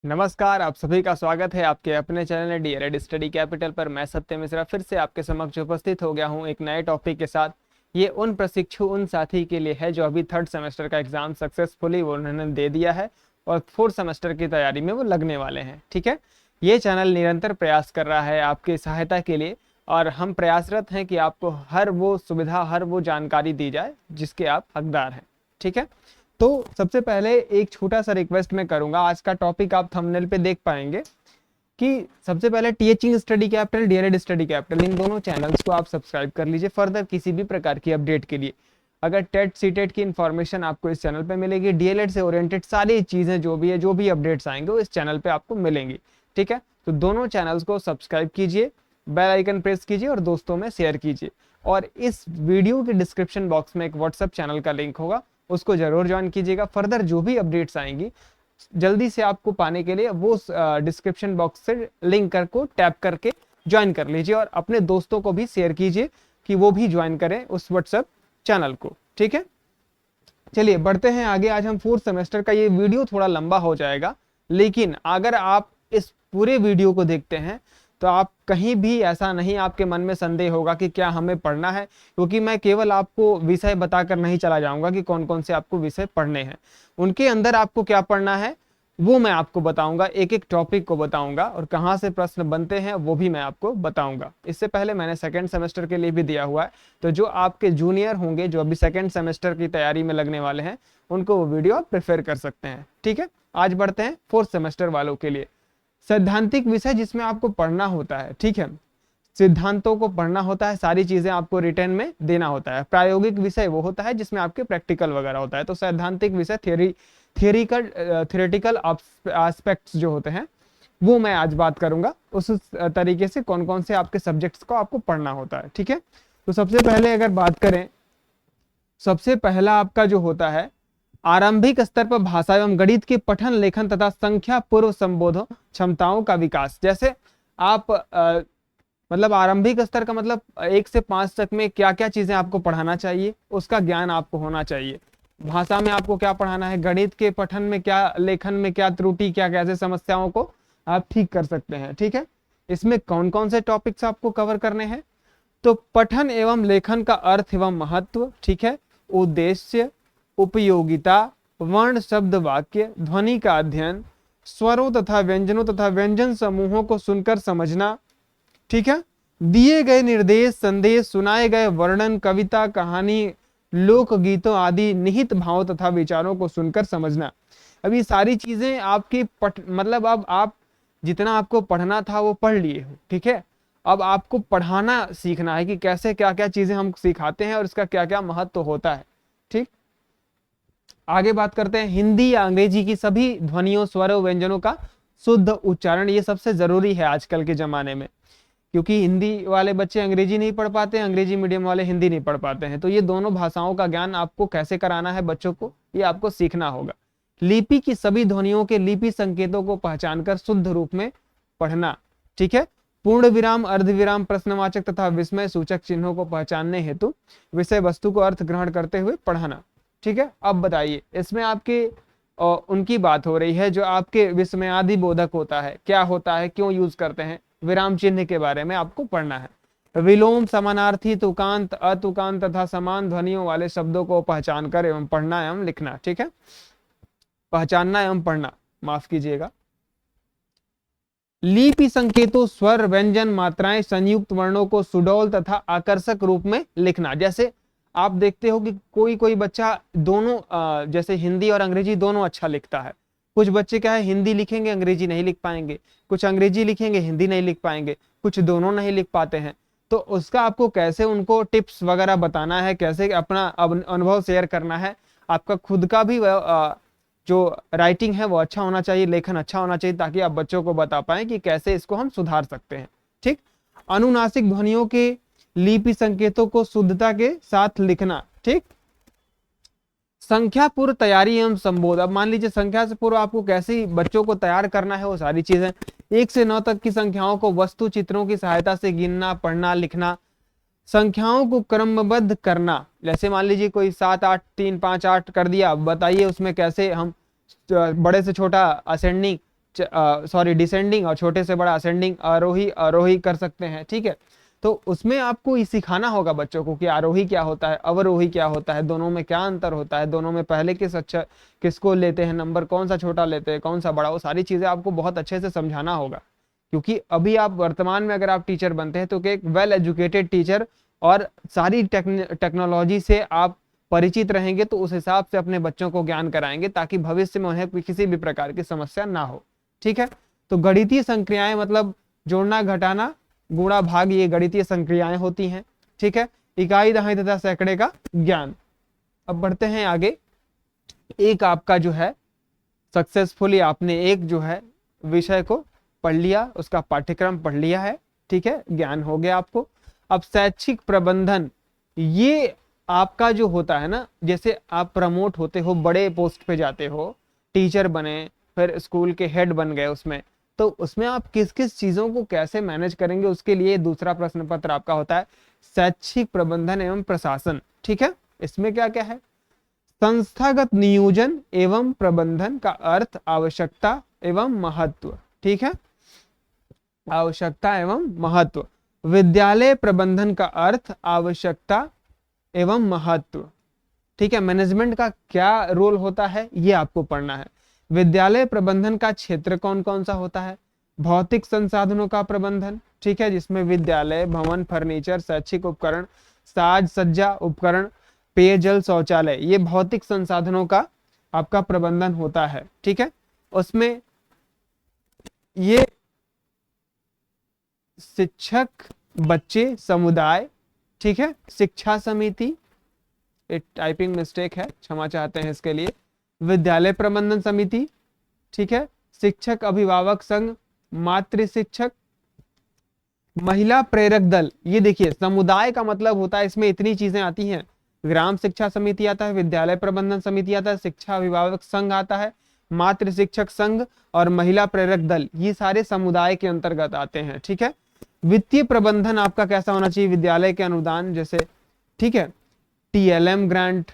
नमस्कार, आप सभी का स्वागत है आपके अपने चैनल डीएलएड स्टडी कैपिटल पर। मैं सत्य मिश्रा फिर से आपके समक्ष उपस्थित हो गया हूं एक नए टॉपिक के साथ। ये उन प्रशिक्षु उन साथी के लिए है जो अभी थर्ड सेमेस्टर का एग्जाम सक्सेसफुली उन्होंने दे दिया है और फोर्थ सेमेस्टर की तैयारी में वो लगने वाले हैं। ठीक है, ये चैनल निरंतर प्रयास कर रहा है आपकी सहायता के लिए और हम प्रयासरत हैं कि आपको हर वो सुविधा हर वो जानकारी दी जाए जिसके आप हकदार हैं। ठीक है, तो सबसे पहले एक छोटा सा रिक्वेस्ट मैं करूंगा। आज का टॉपिक आप थंबनेल पे देख पाएंगे कि सबसे पहले teaching study capital, DElEd study capital, इन दोनों चैनल्स को आप सब्सक्राइब कर लीजिए फर्दर किसी भी प्रकार की अपडेट के लिए। अगर टेट सीटेट की इन्फॉर्मेशन आपको इस चैनल पे मिलेगी, डीएलएड से ओरिएंटेड सारी चीजें जो भी है, जो भी अपडेट्स आएंगे वो इस चैनल पे आपको मिलेंगी। ठीक है, तो दोनों चैनल्स को सब्सक्राइब कीजिए, बेल आइकन प्रेस कीजिए और दोस्तों में शेयर कीजिए। और इस वीडियो के डिस्क्रिप्शन बॉक्स में एक व्हाट्सएप चैनल का लिंक होगा, उसको जरूर ज्वाइन कीजिएगा। फर्दर जो भी अपडेट्स आएंगी जल्दी से आपको पाने के लिए वो डिस्क्रिप्शन बॉक्स से लिंक को टैप करके ज्वाइन कर लीजिए और अपने दोस्तों को भी शेयर कीजिए कि वो भी ज्वाइन करें उस व्हाट्सएप चैनल को। ठीक है, चलिए बढ़ते हैं आगे। आज हम फोर्थ सेमेस्टर का, ये वीडियो थोड़ा लंबा हो जाएगा, लेकिन अगर आप इस पूरे वीडियो को देखते हैं तो आप कहीं भी ऐसा नहीं आपके मन में संदेह होगा कि क्या हमें पढ़ना है, क्योंकि मैं केवल आपको विषय बताकर नहीं चला जाऊंगा कि कौन कौन से आपको विषय पढ़ने हैं। उनके अंदर आपको क्या पढ़ना है वो मैं आपको बताऊंगा, एक एक टॉपिक को बताऊंगा और कहाँ से प्रश्न बनते हैं वो भी मैं आपको बताऊंगा। इससे पहले मैंने सेकेंड सेमेस्टर के लिए भी दिया हुआ है, तो जो आपके जूनियर होंगे जो अभी सेकेंड सेमेस्टर की तैयारी में लगने वाले हैं उनको वो वीडियो आप प्रेफर कर सकते हैं। ठीक है, आज बढ़ते हैं फोर्थ सेमेस्टर वालों के लिए। सैद्धांतिक विषय जिसमें आपको पढ़ना होता है, ठीक है, सिद्धांतों को पढ़ना होता है, सारी चीजें आपको रिटर्न में देना होता है। प्रायोगिक विषय वो होता है जिसमें आपके प्रैक्टिकल वगैरह होता है। तो सैद्धांतिक विषय थियोरिटिकल एस्पेक्ट्स जो होते हैं वो मैं आज बात करूंगा, उस तरीके से कौन कौन से आपके सब्जेक्ट्स को आपको पढ़ना होता है। ठीक है, तो सबसे पहले अगर बात करें, सबसे पहला आपका जो होता है आरंभिक स्तर पर भाषा एवं गणित के पठन लेखन तथा संख्या पूर्व संबोधन क्षमताओं का विकास। जैसे आप मतलब आरंभिक स्तर का मतलब 1 से 5 तक में क्या क्या चीजें आपको पढ़ाना चाहिए उसका ज्ञान आपको होना चाहिए। भाषा में आपको क्या पढ़ाना है, गणित के पठन में क्या, लेखन में क्या त्रुटि, क्या कैसे समस्याओं को आप ठीक कर सकते हैं। ठीक है, इसमें कौन कौन से टॉपिक्स आपको कवर करने हैं, तो पठन एवं लेखन का अर्थ एवं महत्व, ठीक है, उद्देश्य, उपयोगिता, वर्ण शब्द वाक्य, ध्वनि का अध्ययन, स्वरों तथा व्यंजनों तथा व्यंजन समूहों को सुनकर समझना, ठीक है, दिए गए निर्देश संदेश, सुनाए गए वर्णन, कविता कहानी, लोक गीतों आदि निहित भावों तथा विचारों को सुनकर समझना। अब ये सारी चीजें आपकी मतलब अब आप जितना आपको पढ़ना था वो पढ़ लिए हो। ठीक है, अब आपको पढ़ाना सीखना है कि कैसे क्या क्या चीजें हम सिखाते हैं और इसका क्या क्या महत्व होता है। ठीक, आगे बात करते हैं हिंदी या अंग्रेजी की सभी ध्वनियों, स्वरों, व्यंजनों का शुद्ध उच्चारण। ये सबसे जरूरी है आजकल के जमाने में, क्योंकि हिंदी वाले बच्चे अंग्रेजी नहीं पढ़ पाते हैं, अंग्रेजी मीडियम वाले हिंदी नहीं पढ़ पाते हैं। तो ये दोनों भाषाओं का ज्ञान आपको कैसे कराना है बच्चों को, ये आपको सीखना होगा। लिपि की सभी ध्वनियों के लिपि संकेतों को पहचानकर शुद्ध रूप में पढ़ना। ठीक है, पूर्ण विराम, अर्धविराम, प्रश्नवाचक तथा विस्मय सूचक चिन्हों को पहचानने हेतु विषय वस्तु को अर्थ ग्रहण करते हुए पढ़ाना। ठीक है, अब बताइए इसमें आपके उनकी बात हो रही है जो आपके विस्मयादि बोधक होता है, क्या होता है, क्यों यूज करते हैं, विराम चिन्ह के बारे में आपको पढ़ना है। विलोम, समानार्थी, तुकांत, अतुकांत तथा समान ध्वनियों वाले शब्दों को पहचान कर एवं पढ़ना एवं लिखना। ठीक है, पहचानना एवं पढ़ना, माफ कीजिएगा। लिपि संकेतों, स्वर, व्यंजन, मात्राएं, संयुक्त वर्णों को सुडौल तथा आकर्षक रूप में लिखना। जैसे आप देखते हो कि कोई कोई बच्चा दोनों जैसे हिंदी और अंग्रेजी दोनों अच्छा लिखता है। कुछ बच्चे क्या है, हिंदी लिखेंगे अंग्रेजी नहीं लिख पाएंगे, कुछ अंग्रेजी लिखेंगे हिंदी नहीं लिख पाएंगे, कुछ दोनों नहीं लिख पाते हैं। तो उसका आपको कैसे उनको टिप्स वगैरह बताना है, कैसे अपना अनुभव शेयर करना है। आपका खुद का भी जो राइटिंग है वो अच्छा होना चाहिए, लेखन अच्छा होना चाहिए, ताकि आप बच्चों को बता पाए कि कैसे इसको हम सुधार सकते हैं। ठीक, अनुनासिक ध्वनियों के लिपि संकेतों को शुद्धता के साथ लिखना। ठीक, संख्या पूर्व तैयारी एवं संबोध। अब मान लीजिए संख्या से पूर्व आपको कैसे बच्चों को तैयार करना है, वो सारी चीजें 1 से 9 तक की संख्याओं को वस्तु चित्रों की सहायता से गिनना, पढ़ना, लिखना। संख्याओं को क्रमबद्ध करना, जैसे मान लीजिए कोई 7 8 3 5 8 कर दिया, बताइए उसमें कैसे हम बड़े से छोटा असेंडिंग सॉरी डिसेंडिंग, और छोटे से बड़ा असेंडिंग, आरोही आरोही कर सकते हैं, ठीक है। तो उसमें आपको ये सिखाना होगा बच्चों को कि आरोही क्या होता है, अवरोही क्या होता है, दोनों में क्या अंतर होता है, दोनों में पहले किसको लेते हैं नंबर, कौन सा छोटा लेते हैं, कौन सा बड़ा, वो सारी चीजें आपको बहुत अच्छे से समझाना होगा। क्योंकि अभी आप वर्तमान में अगर आप टीचर बनते हैं तो एक वेल एजुकेटेड टीचर और सारी टेक्नोलॉजी से आप परिचित रहेंगे, तो उस हिसाब से अपने बच्चों को ज्ञान कराएंगे ताकि भविष्य में उन्हें किसी भी प्रकार की समस्या ना हो, ठीक है। तो गणितीय संक्रियाएं मतलब जोड़ना, घटाना, गुणा, भाग, ये गणितीय संक्रियाएं होती हैं, ठीक है। इकाई, दहाई तथा सैकड़े का ज्ञान। अब बढ़ते हैं आगे। एक आपका जो है सक्सेसफुली आपने एक जो है विषय को पढ़ लिया, उसका पाठ्यक्रम पढ़ लिया है, ठीक है, ज्ञान हो गया आपको। अब शैक्षिक प्रबंधन, ये आपका जो होता है ना, जैसे आप प्रमोट होते हो, बड़े पोस्ट पे जाते हो, टीचर बने, फिर स्कूल के हेड बन गए, उसमें तो उसमें आप किस किस चीजों को कैसे मैनेज करेंगे, उसके लिए दूसरा प्रश्न पत्र आपका होता है शैक्षिक प्रबंधन एवं प्रशासन, ठीक है। इसमें क्या क्या है, संस्थागत नियोजन एवं प्रबंधन का अर्थ आवश्यकता एवं महत्व, ठीक है, आवश्यकता एवं महत्व। विद्यालय प्रबंधन का अर्थ आवश्यकता एवं महत्व, ठीक है। मैनेजमेंट का क्या रोल होता है ये आपको पढ़ना है। विद्यालय प्रबंधन का क्षेत्र कौन कौन सा होता है, भौतिक संसाधनों का प्रबंधन, ठीक है, जिसमें विद्यालय भवन, फर्नीचर, शैक्षिक उपकरण, साज सज्जा उपकरण, पेयजल, शौचालय, ये भौतिक संसाधनों का आपका प्रबंधन होता है, ठीक है। उसमें ये शिक्षक, बच्चे, समुदाय, ठीक है, शिक्षा समिति, एक टाइपिंग मिस्टेक है, क्षमा चाहते हैं इसके लिए, विद्यालय प्रबंधन समिति, ठीक है, शिक्षक अभिभावक संघ, मातृ शिक्षक, महिला प्रेरक दल। ये देखिए समुदाय का मतलब होता है, इसमें इतनी चीजें आती हैं, ग्राम शिक्षा समिति आता है, विद्यालय प्रबंधन समिति आता है, शिक्षा अभिभावक संघ आता है, मातृ शिक्षक संघ और महिला प्रेरक दल, ये सारे समुदाय के अंतर्गत आते हैं, ठीक है। वित्तीय प्रबंधन आपका कैसा होना चाहिए, विद्यालय के अनुदान जैसे, ठीक है, टीएलएम ग्रांट,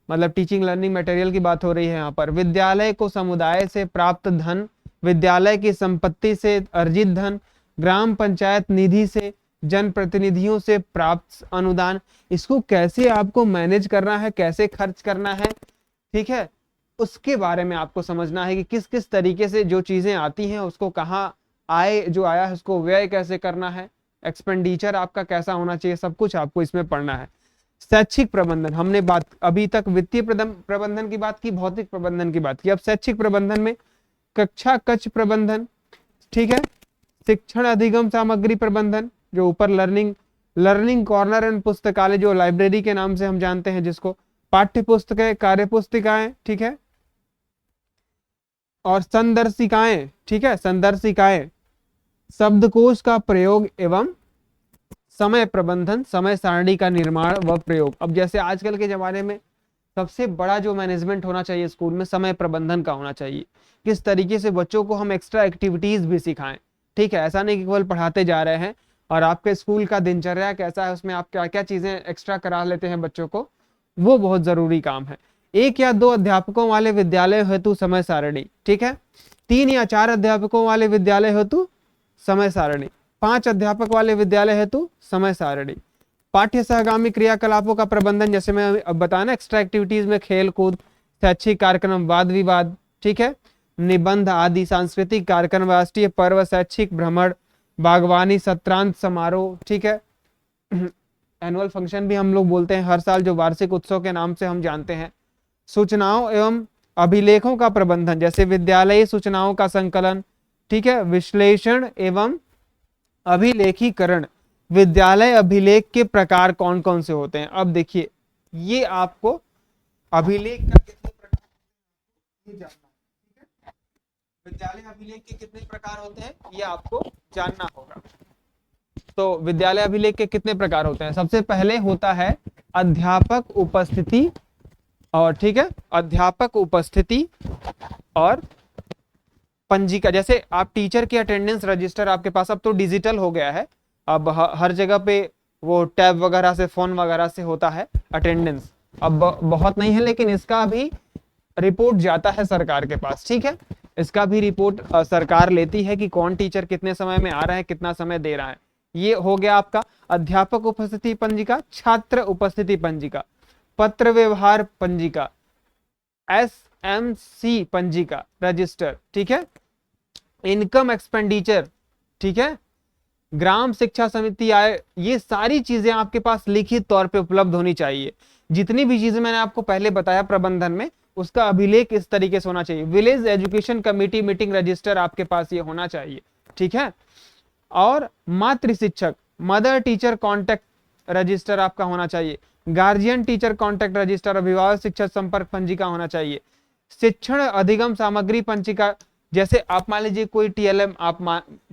मतलब टीचिंग लर्निंग मटेरियल की बात हो रही है यहाँ पर। विद्यालय को समुदाय से प्राप्त धन, विद्यालय की संपत्ति से अर्जित धन, ग्राम पंचायत निधि से, जनप्रतिनिधियों से प्राप्त अनुदान, इसको कैसे आपको मैनेज करना है, कैसे खर्च करना है, ठीक है, उसके बारे में आपको समझना है कि किस किस तरीके से जो चीजें आती हैं उसको कहाँ आय जो आया है उसको व्यय कैसे करना है, एक्सपेंडिचर आपका कैसा होना चाहिए, सब कुछ आपको इसमें पढ़ना है। शैक्षिक प्रबंधन, हमने बात अभी तक वित्तीय प्रबंधन की बात की, भौतिक प्रबंधन की बात की, अब शैक्षिक प्रबंधन में कक्षा कक्ष प्रबंधन, ठीक है, शिक्षण अधिगम सामग्री प्रबंधन, जो ऊपर लर्निंग कॉर्नर एंड पुस्तकालय, जो लाइब्रेरी के नाम से हम जानते हैं जिसको, पाठ्य पुस्तकें, कार्य पुस्तिकाएं, ठीक है, और संदर्शिकाएं, ठीक है, संदर्शिकाएं, शब्दकोश का प्रयोग एवं समय प्रबंधन, समय सारणी का निर्माण व प्रयोग। अब जैसे आजकल के जमाने में सबसे बड़ा जो मैनेजमेंट होना चाहिए स्कूल में, समय प्रबंधन का होना चाहिए, किस तरीके से बच्चों को हम एक्स्ट्रा एक्टिविटीज भी सिखाएं, ठीक है, ऐसा नहीं कि केवल पढ़ाते जा रहे हैं, और आपके स्कूल का दिनचर्या कैसा है, उसमें आप क्या क्या चीजें एक्स्ट्रा करा लेते हैं बच्चों को, वो बहुत जरूरी काम है। 1 या 2 अध्यापकों वाले विद्यालय हेतु समय सारणी, ठीक है, 3 या 4 अध्यापकों वाले विद्यालय हेतु समय सारणी, 5 अध्यापक वाले विद्यालय हेतु समय सारणी। पाठ्य सहगामी क्रियाकलापों का प्रबंधन, जैसे मैं अब बताना, एक्स्ट्रा एक्टिविटीज में खेल कूद, शैक्षिक कार्यक्रम, वाद विवाद, ठीक है, निबंध आदि, सांस्कृतिक कार्यक्रम, राष्ट्रीय पर्व, शैक्षिक भ्रमण, बागवानी, सत्रांत समारोह, ठीक है, एनुअल फंक्शन भी हम लोग बोलते हैं हर साल, जो वार्षिक उत्सव के नाम से हम जानते हैं। सूचनाओं एवं अभिलेखों का प्रबंधन, जैसे विद्यालयी सूचनाओं का संकलन, ठीक है, विश्लेषण एवं अभिलेखीकरण। विद्यालय अभिलेख के प्रकार कौन कौन से होते हैं, अब देखिए ये आपको अभिलेख का कितने प्रकार ये जानना है, ठीक है, विद्यालय अभिलेख के कितने प्रकार होते हैं ये आपको जानना होगा। तो विद्यालय अभिलेख के कितने प्रकार होते हैं, सबसे पहले होता है अध्यापक उपस्थिति, और ठीक है, अध्यापक उपस्थिति और पंजिका, जैसे आप टीचर की अटेंडेंस रजिस्टर आपके पास अब तो डिजिटल हो गया है, अब हर जगह पे वो टैब वगैरह से, फोन वगैरह से होता है अटेंडेंस, अब बहुत नहीं है लेकिन इसका भी रिपोर्ट जाता है सरकार के पास, ठीक है। इसका भी रिपोर्ट सरकार लेती है कि कौन टीचर कितने समय में आ रहा है, कितना समय दे रहा है। ये हो गया आपका अध्यापक उपस्थिति पंजिका, छात्र उपस्थिति पंजिका, पत्र व्यवहार पंजिका, SMC पंजिका रजिस्टर, ठीक है, इनकम एक्सपेंडिचर, ठीक है, ग्राम शिक्षा समिति आय, ये सारी चीजें आपके पास लिखित तौर पे उपलब्ध होनी चाहिए। जितनी भी चीजें मैंने आपको पहले बताया प्रबंधन में, उसका अभिलेख इस तरीके से होना चाहिए। Village education committee meeting register आपके पास ये होना चाहिए, ठीक है। और मातृ शिक्षक मदर टीचर कॉन्टेक्ट रजिस्टर आपका होना चाहिए। गार्जियन टीचर कॉन्टेक्ट रजिस्टर, अभिभावक शिक्षक संपर्क पंजिका होना चाहिए। शिक्षण अधिगम सामग्री पंजिका, जैसे आप मान लीजिए कोई TLM,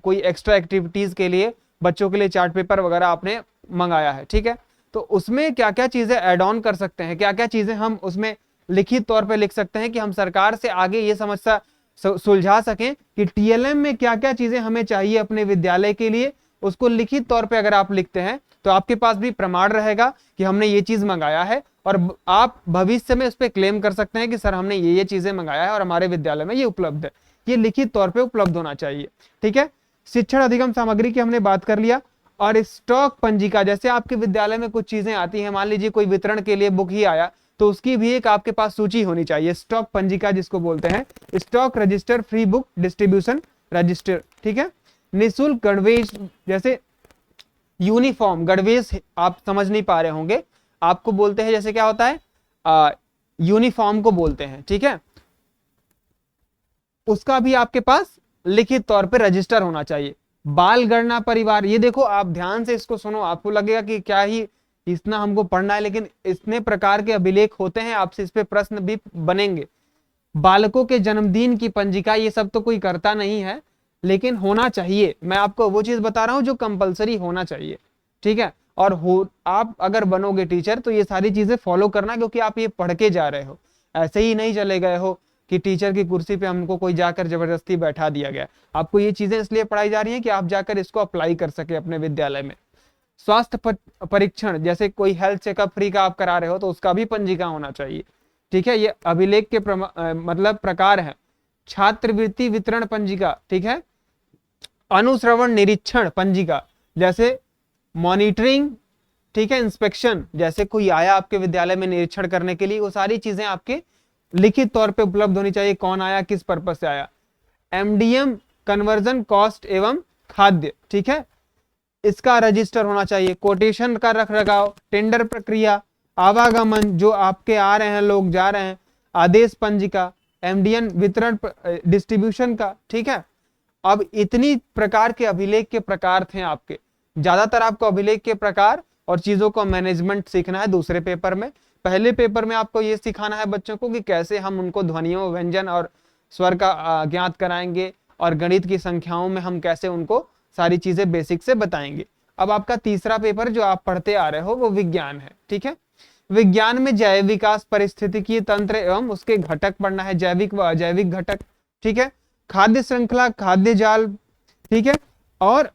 कोई एक्स्ट्रा एक्टिविटीज के लिए बच्चों के लिए चार्ट पेपर वगैरह आपने मंगाया है, ठीक है, तो उसमें क्या क्या चीजें ऐड ऑन कर सकते हैं, क्या क्या चीजें हम उसमें लिखित तौर पे लिख सकते हैं कि हम सरकार से आगे ये समस्या सुलझा सकें कि TLM में क्या क्या चीजें हमें चाहिए अपने विद्यालय के लिए। उसको लिखित तौर पे अगर आप लिखते हैं तो आपके पास भी प्रमाण रहेगा कि हमने ये चीज मंगाया है, और आप भविष्य में उस पर क्लेम कर सकते हैं कि सर हमने ये चीजें मंगाया है और हमारे विद्यालय में ये उपलब्ध है। ये लिखित तौर पे उपलब्ध होना चाहिए, ठीक है। शिक्षण अधिगम सामग्री की हमने बात कर लिया। और स्टॉक पंजिका, जैसे आपके विद्यालय में कुछ चीजें आती हैं, मान लीजिए कोई वितरण के लिए बुक ही आया, तो उसकी भी एक आपके पास सूची होनी चाहिए, स्टॉक पंजिका जिसको बोलते हैं, stock register, free book distribution register, ठीक है। निःशुल्क गणवेश, जैसे यूनिफॉर्म गणवेश आप समझ नहीं पा रहे होंगे, आपको बोलते हैं जैसे क्या होता है, यूनिफॉर्म को बोलते हैं, ठीक है, उसका भी आपके पास लिखित तौर पे रजिस्टर होना चाहिए। बाल गणना परिवार, ये देखो आप ध्यान से इसको सुनो, आपको लगेगा कि क्या ही इतना हमको पढ़ना है, लेकिन इतने प्रकार के अभिलेख होते हैं, आपसे इस पे प्रश्न भी बनेंगे। बालकों के जन्मदिन की पंजिका, ये सब तो कोई करता नहीं है, लेकिन होना चाहिए। मैं आपको वो चीज बता रहा हूं जो कंपलसरी होना चाहिए, ठीक है। और आप अगर बनोगे टीचर तो ये सारी चीजें फॉलो करना, क्योंकि आप ये पढ़ के जा रहे हो, ऐसे ही नहीं चले गए हो कि टीचर की कुर्सी पे हमको कोई जाकर जबरदस्ती बैठा दिया गया। आपको ये चीजें इसलिए पढ़ाई जा रही हैं कि आप जाकर इसको अप्लाई कर सके अपने विद्यालय में। स्वास्थ्य परीक्षण, जैसे कोई हेल्थ चेकअप फ्री का आप करा रहे हो तो उसका भी पंजिका होना चाहिए, ठीक है। ये अभिलेख के मतलब प्रकार है। छात्रवृत्ति वितरण पंजिका, ठीक है। अनुश्रवण निरीक्षण पंजिका, जैसे मॉनिटरिंग, ठीक है, इंस्पेक्शन, जैसे कोई आया आपके विद्यालय में निरीक्षण करने के लिए, वो सारी चीजें आपके लिखित तौर पे उपलब्ध होनी चाहिए, कौन आया, किस पर्पस से आया। MDM कन्वर्जन कॉस्ट एवं खाद्य, ठीक है, इसका रजिस्टर होना चाहिए। कोटेशन का रख रखाव, टेंडर प्रक्रिया, आवागमन, जो आपके आ रहे हैं लोग जा रहे हैं, आदेश पंजिका, MDN वितरण डिस्ट्रीब्यूशन का, ठीक है। अब इतनी प्रकार के अभिलेख के प्रकार थे आपके, ज्यादातर आपको अभिलेख के प्रकार और चीजों का मैनेजमेंट सीखना है दूसरे पेपर में। पहले पेपर में आपको ये सिखाना है बच्चों को कि कैसे हम उनको ध्वनियों, व्यंजन और स्वर का ज्ञात कराएंगे, और गणित की संख्याओं में हम कैसे उनको सारी चीजें बेसिक से बताएंगे। अब आपका तीसरा पेपर जो आप पढ़ते आ रहे हो वो विज्ञान है, ठीक है। विज्ञान में जैव विकास, पारिस्थितिकीय तंत्र एवं उसके घटक पढ़ना है, जैविक व अजैविक घटक, ठीक है। खाद्य श्रृंखला, खाद्य जाल, ठीक है, और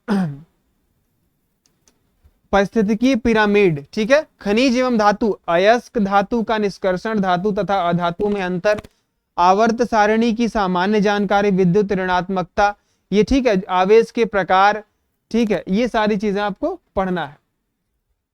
पारिस्थितिकीय पिरामिड, ठीक है। खनिज एवं धातु, अयस्क धातु का निष्कर्षण धातु तथा अधातु में अंतर, आवर्त सारणी की सामान्य जानकारी, विद्युत ऋणात्मकता, ये ठीक है, आवेश के प्रकार, ठीक है, ये सारी चीजें आपको पढ़ना है।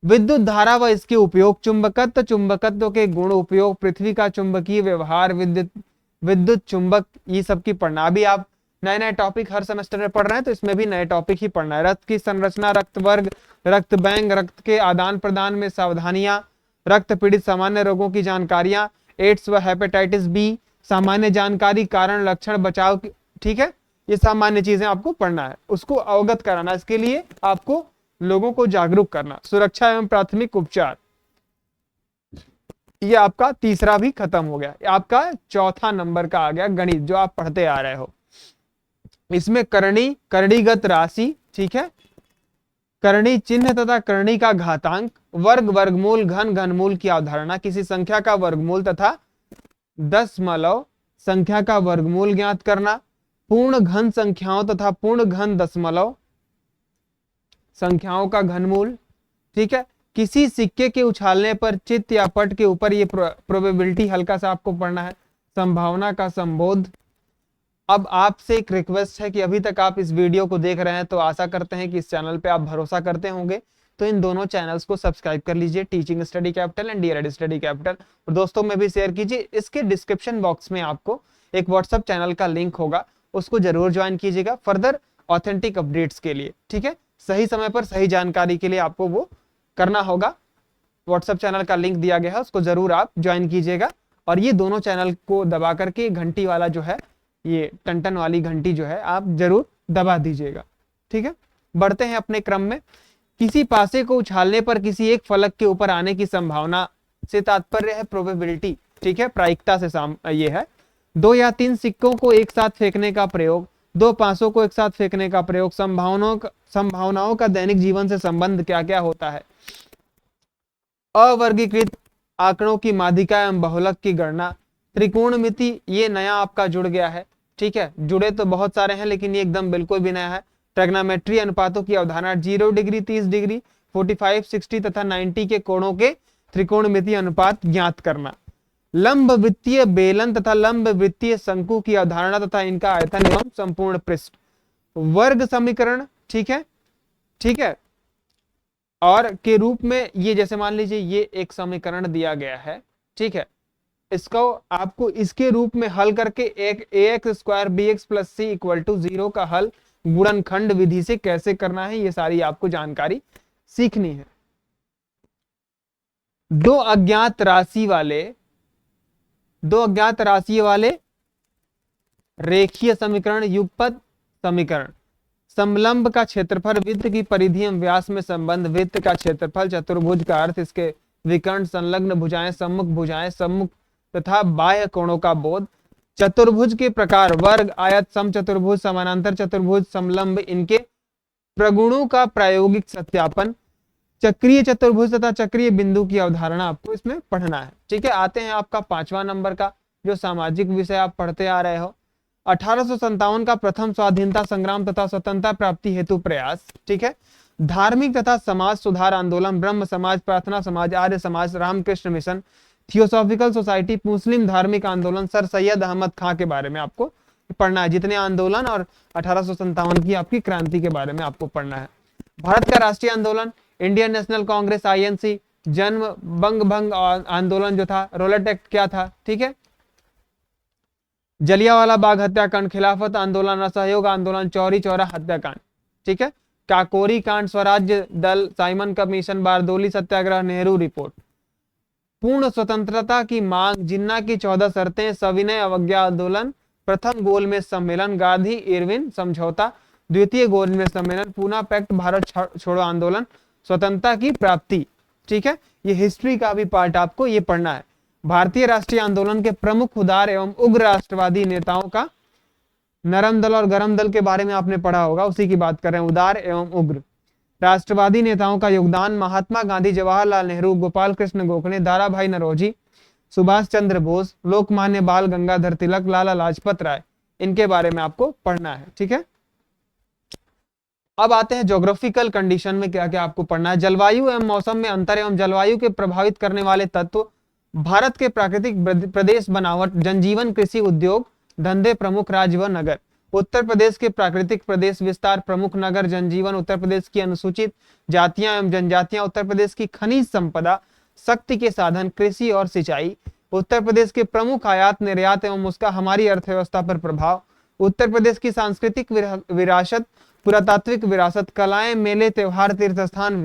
विद्युत धारा व इसके उपयोग, चुंबकत्व, चुंबकत्व के गुण, उपयोग, पृथ्वी का चुंबकीय व्यवहार, विद्युत चुंबक, ये सब की पढ़ना। अभी आप नए नए टॉपिक हर सेमेस्टर में पढ़ रहे हैं, तो इसमें भी नए टॉपिक ही पढ़ना है। रक्त की संरचना, रक्त वर्ग, रक्त बैंक, रक्त के आदान प्रदान में सावधानियां, रक्त पीड़ित सामान्य रोगों की जानकारियां, एड्स व हेपेटाइटिस बी, सामान्य जानकारी, कारण, लक्षण, बचाव की, ठीक है, ये सामान्य चीजें आपको पढ़ना है, उसको अवगत कराना। इसके लिए आपको लोगों को जागरूक करना। सुरक्षा एवं प्राथमिक उपचार, ये आपका तीसरा भी खत्म हो गया। आपका चौथा नंबर का आ गया गणित, जो आप पढ़ते आ रहे हो। इसमें करणी, करणीगत राशि, ठीक है, करणी चिन्ह तथा करणी का घातांक, वर्ग, वर्गमूल, घन, घनमूल की अवधारणा, किसी संख्या का वर्गमूल तथा दशमलव संख्या का वर्गमूल ज्ञात करना, पूर्ण घन संख्याओं तथा पूर्ण घन दशमलव संख्याओं का घनमूल, ठीक है। किसी सिक्के के उछालने पर चित्त या पट के ऊपर, ये प्रोबेबिलिटी हल्का सा आपको पढ़ना है। संभावना का संबोध, अब आपसे एक रिक्वेस्ट है कि अभी तक आप इस वीडियो को देख रहे हैं तो आशा करते हैं कि इस चैनल पे आप भरोसा करते होंगे, तो इन दोनों चैनल्स को सब्सक्राइब कर लीजिए, teaching study capital and DElEd study capital, और दोस्तों में भी शेयर कीजिए। इसके डिस्क्रिप्शन बॉक्स में आपको एक व्हाट्सएप चैनल का लिंक होगा, उसको जरूर ज्वाइन कीजिएगा फर्दर ऑथेंटिक अपडेट्स के लिए, ठीक है। सही समय पर सही जानकारी के लिए आपको वो करना होगा। व्हाट्सएप चैनल का लिंक दिया गया है, उसको जरूर आप ज्वाइन कीजिएगा, और ये दोनों चैनल को दबा करके घंटी वाला जो है, ये टन वाली घंटी जो है आप जरूर दबा दीजिएगा, ठीक है। बढ़ते हैं अपने क्रम में। किसी पासे को उछालने पर किसी एक फलक के ऊपर आने की संभावना से तात्पर्य है प्रोबेबिलिटी, ठीक है, प्रायिकता से ये है। 2 या 3 सिक्कों को एक साथ फेंकने का प्रयोग, 2 पासों को एक साथ फेंकने का प्रयोग, संभावनाओं का दैनिक जीवन से संबंध क्या क्या होता है, अवर्गीकृत आंकड़ों की माध्यिका एवं बहुलक की गणना, त्रिकोणमिति, ये नया आपका जुड़ गया है, ठीक है। जुड़े तो बहुत सारे हैं लेकिन ये एकदम बिल्कुल भी नया है। ट्रिग्नोमेट्री, अनुपातों की अवधारणा, 0 डिग्री, 30 डिग्री, 45, 60 तथा 90 के कोणों के त्रिकोणमिति अनुपात ज्ञात करना, लंब वृत्तीय बेलन तथा लंब वृत्तीय शंकु की अवधारणा तथा इनका आयतन एवं संपूर्ण पृष्ठ, वर्ग समीकरण, ठीक है, ठीक है, और के रूप में ये जैसे मान लीजिए ये एक समीकरण दिया गया है, ठीक है, इसको आपको इसके रूप में हल करके एक ax square bx plus c equal to 0 का हल गुणनखंड विधि से कैसे करना है, ये सारी आपको जानकारी सीखनी है। दो अज्ञात राशि वाले रेखीय समीकरण, युगपद समीकरण, समलंब का क्षेत्रफल, वृत्त की परिधि एवं व्यास में संबंध, वृत्त का क्षेत्रफल, चतुर्भुज का अर्थ, इसके विकर्ण, संलग्न भुजाएं, सम्मुख तथा बाह्य कोणों का बोध, चतुर्भुज के प्रकार, वर्ग, आयत, समचतुर्भुज, समानांतर चतुर्भुज, समलंब, इनके प्रगुणों का प्रायोगिक सत्यापन, चक्रीय चतुर्भुज तथा चक्रीय बिंदु की अवधारणा आपको इसमें पढ़ना है, ठीक है। आते हैं आपका 5वां नंबर का, जो सामाजिक विषय आप पढ़ते आ रहे हो, 1857 का प्रथम स्वाधीनता संग्राम तथा स्वतंत्रता प्राप्ति हेतु प्रयास, ठीक है। धार्मिक तथा समाज सुधार आंदोलन, ब्रह्म समाज, प्रार्थना समाज, Arya Samaj, Ramakrishna mission, theosophical society, मुस्लिम धार्मिक आंदोलन, सर सैयद अहमद खां के बारे में आपको पढ़ना है। जितने आंदोलन और 1857 की आपकी क्रांति के बारे में आपको पढ़ना है। भारत का राष्ट्रीय आंदोलन, इंडियन नेशनल कांग्रेस INC, जन्म बंग भंग आंदोलन जो था, रोलेट एक्ट क्या था, ठीक है, जलियांवाला बाग हत्याकांड, खिलाफत आंदोलन, असहयोग आंदोलन, चौरी चौरा हत्याकांड, ठीक है, काकोरी कांड, स्वराज्य दल, Simon commission, Bardoli Satyagraha, Nehru report, पूर्ण स्वतंत्रता की मांग, जिन्ना की 14 शर्तें, सविनय अवज्ञा आंदोलन, प्रथम गोलमेज सम्मेलन, गांधी इरविन समझौता, द्वितीय गोलमेज सम्मेलन, पूना पैक्ट, भारत छोड़ो आंदोलन, स्वतंत्रता की प्राप्ति, ठीक है। ये हिस्ट्री का भी पार्ट आपको ये पढ़ना है। भारतीय राष्ट्रीय आंदोलन के प्रमुख उदार एवं उग्र राष्ट्रवादी नेताओं का, नरम दल और गरम दल के बारे में आपने पढ़ा होगा, उसी की बात कर रहे हैं, उदार एवं उग्र राष्ट्रवादी नेताओं का योगदान, महात्मा गांधी, जवाहरलाल नेहरू, गोपाल कृष्ण गोखले, दाराभाई नौरोजी, सुभाष चंद्र बोस, लोकमान्य बाल गंगाधर तिलक, लाला लाजपत राय, इनके बारे में आपको पढ़ना है, ठीक है। अब आते हैं ज्योग्राफिकल कंडीशन में क्या क्या आपको पढ़ना है। जलवायु एवं मौसम में अंतर एवं जलवायु के प्रभावित करने वाले तत्व, भारत के प्राकृतिक प्रदेश बनावट, जनजीवन, कृषि, उद्योग धंधे, प्रमुख राज्य व नगर, उत्तर प्रदेश के प्राकृतिक प्रदेश विस्तार, प्रमुख नगर, जनजीवन, उत्तर प्रदेश की अनुसूचित जातियां एवं जनजातियां, उत्तर प्रदेश की खनिज संपदा, शक्ति के साधन, कृषि और सिंचाई, उत्तर प्रदेश के प्रमुख आयात निर्यात एवं उसका हमारी अर्थव्यवस्था पर प्रभाव, उत्तर प्रदेश की सांस्कृतिक विरासत, पुरातात्विक विरासत, कलाएं, मेले, त्योहार, तीर्थ स्थान,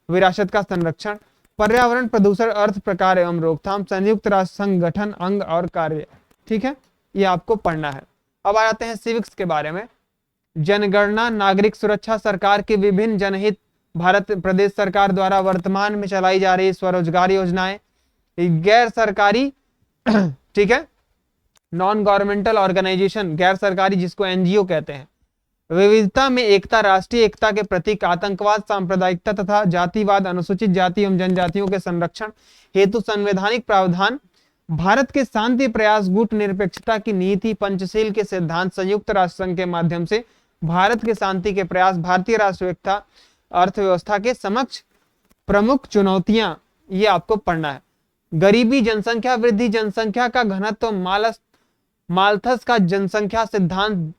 विरासत का संरक्षण, पर्यावरण, प्रदूषण, अर्थ प्रकार एवं रोकथाम, संयुक्त राष्ट्र संघ गठन, अंग और कार्य, ठीक है, ये आपको पढ़ना है। अब आ जाते हैं सिविक्स के बारे में। जनगणना, नागरिक सुरक्षा, सरकार के विभिन्न जनहित, भारत प्रदेश सरकार द्वारा वर्तमान में चलाई जा रही स्वरोजगार योजनाएं, गैर सरकारी ठीक है, नॉन गवर्नमेंटल ऑर्गेनाइजेशन, गैर सरकारी जिसको NGO कहते हैं, विविधता में एकता, राष्ट्रीय एकता के प्रतीक, आतंकवाद, सांप्रदायिकता तथा जातिवाद, अनुसूचित जाति एवं जनजातियों के संरक्षण हेतु संवैधानिक प्रावधान, भारत के शांति प्रयास, गुट निरपेक्षता की नीति, पंचशील के सिद्धांत, संयुक्त राष्ट्र संघ के माध्यम से भारत के शांति के प्रयास, भारतीय राष्ट्रीयता अर्थव्यवस्था के समक्ष प्रमुख चुनौतियां, ये आपको पढ़ना है। गरीबी, जनसंख्या वृद्धि, जनसंख्या का घनत्व, माल्थस का जनसंख्या सिद्धांत,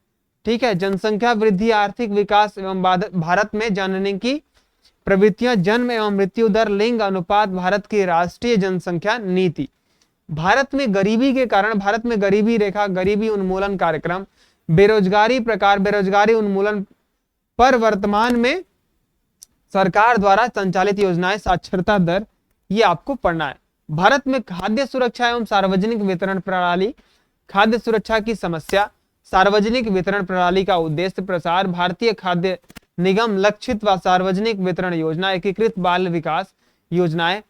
ठीक है, जनसंख्या वृद्धि, आर्थिक विकास एवं भारत में जननी की प्रवृत्तियां, जन्म एवं मृत्यु दर, लिंग अनुपात, भारत की राष्ट्रीय जनसंख्या नीति, भारत में गरीबी के कारण, भारत में गरीबी रेखा, गरीबी उन्मूलन कार्यक्रम, बेरोजगारी प्रकार, बेरोजगारी उन्मूलन पर वर्तमान में सरकार द्वारा संचालित योजनाएं, साक्षरता दर, ये आपको पढ़ना है। भारत में खाद्य सुरक्षा एवं सार्वजनिक वितरण प्रणाली, खाद्य सुरक्षा की समस्या, सार्वजनिक वितरण प्रणाली का उद्देश्य, प्रसार, भारतीय खाद्य निगम, लक्षित व सार्वजनिक वितरण योजना, एकीकृत बाल विकास योजनाएं,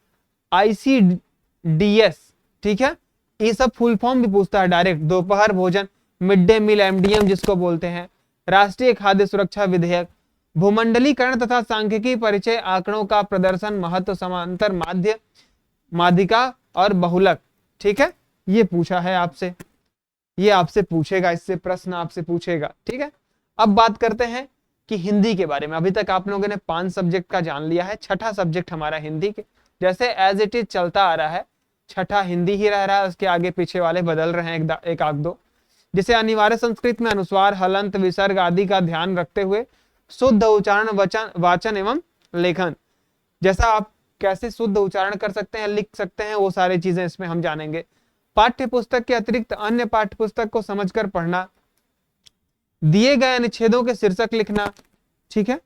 ICDS, ठीक है, ये सब फुल फॉर्म भी पूछता है डायरेक्ट, दोपहर भोजन, मिड डे मील, MDM जिसको बोलते हैं, राष्ट्रीय खाद्य सुरक्षा विधेयक, भूमंडलीकरण तथा सांख्यिकी परिचय, आंकड़ों का प्रदर्शन, महत्व, समांतर माध्य, माध्यिका और बहुलक, ठीक है, ये पूछा है आपसे, ये आपसे पूछेगा, इससे प्रश्न आपसे पूछेगा, ठीक है। अब बात करते हैं कि हिंदी के बारे में। अभी तक आप लोगों ने 5 सब्जेक्ट का जान लिया है, छठा सब्जेक्ट हमारा हिंदी के, जैसे एज इट इज चलता आ रहा है, छठा हिंदी ही रह रहा है, उसके आगे पीछे वाले बदल रहे हैं एक आध दो। जिसे अनिवार्य संस्कृत में अनुस्वार, हलंत, विसर्ग आदि का ध्यान रखते हुए शुद्ध उच्चारण, वाचन एवं लेखन, जैसा आप कैसे शुद्ध उच्चारण कर सकते हैं, लिख सकते हैं, वो सारी चीजें इसमें हम जानेंगे। पाठ्य पुस्तक के अतिरिक्त अन्य पाठ्य पुस्तक को समझकर पढ़ना, दिए गए अनुच्छेदों के शीर्षक लिखना, ठीक है।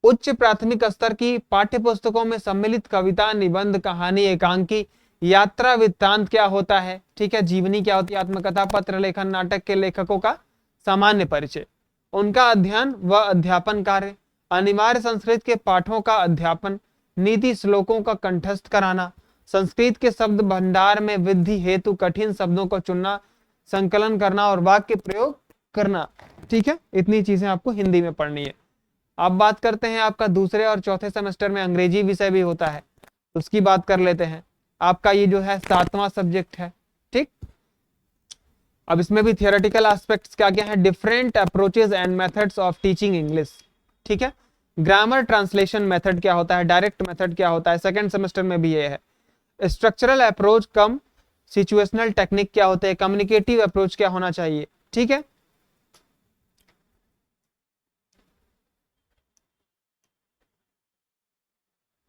उच्च प्राथमिक स्तर की पाठ्य पुस्तकों में सम्मिलित कविता, निबंध, कहानी, एकांकी, यात्रा वृत्तांत क्या होता है, ठीक है, जीवनी क्या होती है, आत्मकथा, पत्र लेखन, नाटक के लेखकों का सामान्य परिचय, उनका अध्ययन व अध्यापन कार्य, अनिवार्य संस्कृत के पाठों का अध्यापन, नीति श्लोकों का कंठस्थ कराना, संस्कृत के शब्द भंडार में वृद्धि हेतु कठिन शब्दों को चुनना, संकलन करना और वाक्य प्रयोग करना, ठीक है, इतनी चीजें आपको हिंदी में पढ़नी है। अब बात करते हैं आपका दूसरे और चौथे सेमेस्टर में अंग्रेजी विषय भी होता है, उसकी बात कर लेते हैं। आपका ये जो है 7वां सब्जेक्ट है, ठीक। अब इसमें भी थियोरेटिकल एस्पेक्ट्स क्या क्या है, different approaches and methods of teaching English, ठीक है, ग्रामर ट्रांसलेशन मेथड क्या होता है, डायरेक्ट मेथड क्या होता है, सेकंड सेमेस्टर में भी ये है, स्ट्रक्चरल अप्रोच कम सिचुएशनल टेक्निक क्या होते हैं, कम्युनिकेटिव अप्रोच क्या होना चाहिए, ठीक है।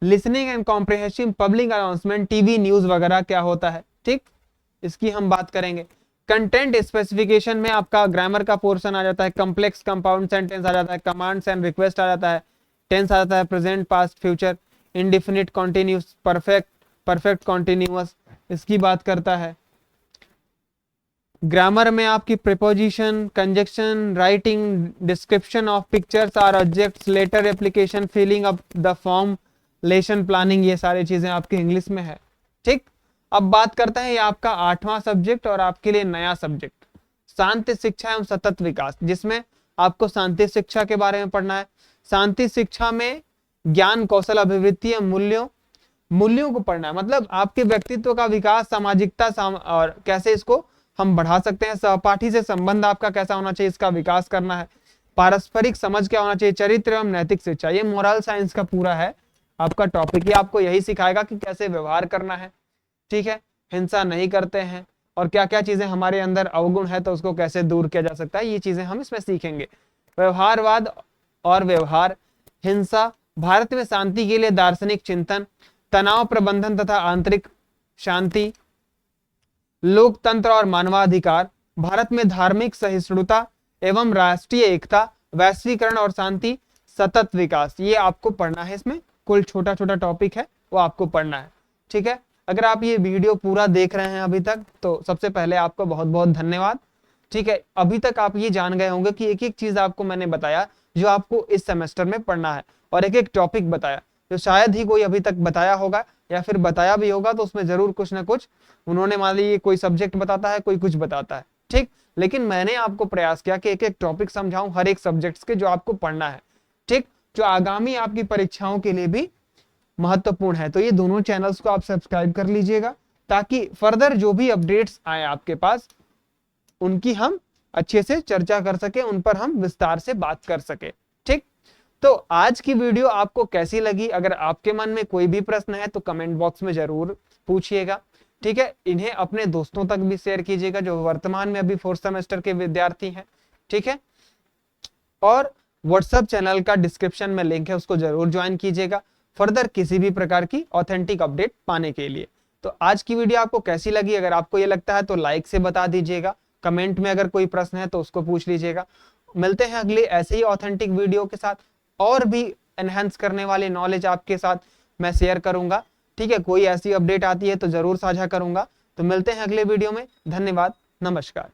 Listening and comprehensive public announcement, TV news वगैरह क्या होता है, ठीक, इसकी हम बात करेंगे। कंटेंट स्पेसिफिकेशन में आपका ग्रामर का पोर्शन आ जाता है, कॉम्प्लेक्स कंपाउंड सेंटेंस आ जाता है, कमांड्स एंड रिक्वेस्ट आ जाता है, टेंस आ जाता है, present, past, future, indefinite, continuous, perfect, perfect continuous, इसकी बात करता है। ग्रामर में आपकी preposition, conjunction, writing, description of pictures और objects, letter application, filling up the form, lesson planning, ये सारी चीजें आपके इंग्लिश में है, ठीक। अब बात करते हैं ये आपका 8वां सब्जेक्ट और आपके लिए नया सब्जेक्ट, शांति शिक्षा एवं सतत विकास, जिसमें आपको शांति शिक्षा के बारे में पढ़ना है। शांति शिक्षा में ज्ञान, कौशल, अभिवृत्ति, मूल्यों को पढ़ना है, मतलब आपके व्यक्तित्व का विकास, सामाजिकता और कैसे इसको हम बढ़ा सकते हैं, सहपाठी से संबंध आपका कैसा होना चाहिए, इसका विकास करना है, पारस्परिक समझ क्या होना चाहिए, चरित्र एवं नैतिक शिक्षा, ये मोरल साइंस का पूरा है आपका टॉपिक, ये आपको यही सिखाएगा कि कैसे व्यवहार करना है, ठीक है, हिंसा नहीं करते हैं और क्या क्या चीजें हमारे अंदर अवगुण है तो उसको कैसे दूर किया जा सकता है, ये चीजें हम इसमें सीखेंगे। व्यवहारवाद और व्यवहार, हिंसा, भारत में शांति के लिए दार्शनिक चिंतन, तनाव प्रबंधन तथा आंतरिक शांति, लोकतंत्र और मानवाधिकार, भारत में धार्मिक सहिष्णुता एवं राष्ट्रीय एकता, वैश्वीकरण और शांति, सतत विकास, ये आपको पढ़ना है। इसमें कुल छोटा छोटा टॉपिक है वो आपको पढ़ना है, ठीक है। अगर आप ये वीडियो पूरा देख रहे हैं अभी तक तो सबसे पहले आपको बहुत बहुत धन्यवाद, ठीक है। अभी तक आप ये जान गए होंगे कि एक एक चीज आपको मैंने बताया जो आपको इस सेमेस्टर में पढ़ना है, और एक एक टॉपिक बताया जो शायद ही कोई अभी तक बताया होगा, या फिर बताया भी होगा तो उसमें जरूर कुछ ना कुछ उन्होंने, मान लीजिए कोई सब्जेक्ट बताता है, कोई कुछ बताता है, ठीक, लेकिन मैंने आपको प्रयास किया कि एक एक टॉपिक समझाऊं हर एक सब्जेक्ट्स के जो आपको पढ़ना है, ठीक, जो आगामी आपकी परीक्षाओं के लिए भी महत्वपूर्ण है। तो ये दोनों चैनल्स को आप सब्सक्राइब कर लीजिएगा ताकि फर्दर जो भी अपडेट्स आए आपके पास उनकी हम अच्छे से चर्चा कर सके, उन पर हम विस्तार से बात कर सके, ठीक। तो आज की वीडियो आपको कैसी लगी, अगर आपके मन में कोई भी प्रश्न है तो कमेंट बॉक्स में जरूर पूछिएगा। ठीक है। इन्हें अपने दोस्तों तक भी शेयर कीजिएगा जो वर्तमान में अभी 4th सेमेस्टर के विद्यार्थी हैं, ठीक है। और व्हाट्सएप चैनल का डिस्क्रिप्शन में लिंक है, उसको जरूर ज्वाइन कीजिएगा फर्दर किसी भी प्रकार की ऑथेंटिक अपडेट पाने के लिए। तो आज की वीडियो आपको कैसी लगी? अगर आपको ये लगता है तो लाइक से बता दीजिएगा, कमेंट में अगर कोई प्रश्न है तो उसको पूछ लीजिएगा। मिलते हैं अगले ऐसे ही ऑथेंटिक वीडियो के साथ, और भी एनहेंस करने वाले नॉलेज आपके साथ मैं शेयर करूंगा, ठीक है। कोई ऐसी अपडेट आती है तो जरूर साझा करूंगा। तो मिलते हैं अगले वीडियो में। धन्यवाद, नमस्कार।